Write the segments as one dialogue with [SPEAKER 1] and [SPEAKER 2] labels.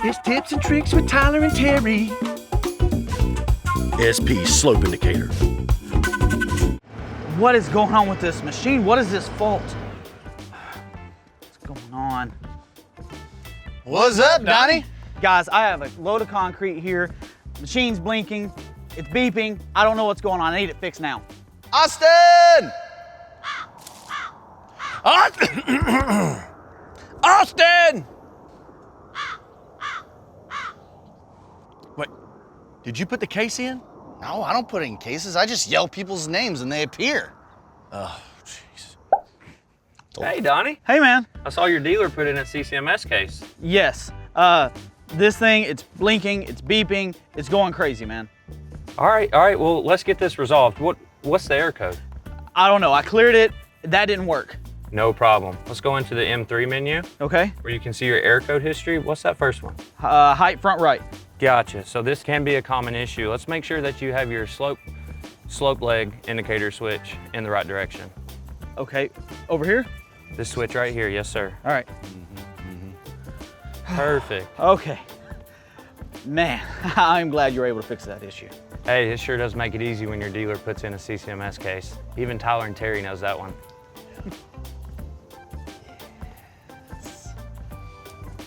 [SPEAKER 1] It's tips and tricks with Tyler and Terry. SP slope indicator.
[SPEAKER 2] What is going on with this machine? What is this fault? What's going on?
[SPEAKER 3] What's up, Donnie?
[SPEAKER 2] Guys, I have a load of concrete here. Machine's blinking. It's beeping. I don't know what's going on. I need it fixed now.
[SPEAKER 3] Austin! Austin!
[SPEAKER 1] Wait, did you put the case in?
[SPEAKER 3] No, I don't put it in cases. I just yell people's names and they appear.
[SPEAKER 1] Oh, jeez.
[SPEAKER 4] Hey, Donnie.
[SPEAKER 2] Hey, man.
[SPEAKER 4] I saw your dealer put in a CCMS case.
[SPEAKER 2] Yes. This thing, it's blinking, it's beeping, it's going crazy, man.
[SPEAKER 4] All right, well, let's get this resolved. What's the error code?
[SPEAKER 2] I don't know. I cleared it. That didn't work.
[SPEAKER 4] No problem. Let's go into the M3 menu
[SPEAKER 2] Okay.
[SPEAKER 4] where you can see your error code history. What's that first one?
[SPEAKER 2] Height front right.
[SPEAKER 4] Gotcha. So this can be a common issue. Let's make sure that you have your slope leg indicator switch in the right direction.
[SPEAKER 2] Okay. Over here?
[SPEAKER 4] This switch right here, yes, sir.
[SPEAKER 2] All right.
[SPEAKER 4] Perfect.
[SPEAKER 2] Okay. Man, I'm glad you were able to fix that issue.
[SPEAKER 4] Hey, it sure does make it easy when your dealer puts in a CCMS case. Even Tyler and Terry knows that one.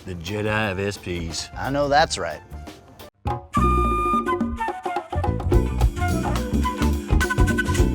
[SPEAKER 1] The Jedi of SPs.
[SPEAKER 3] I know that's right.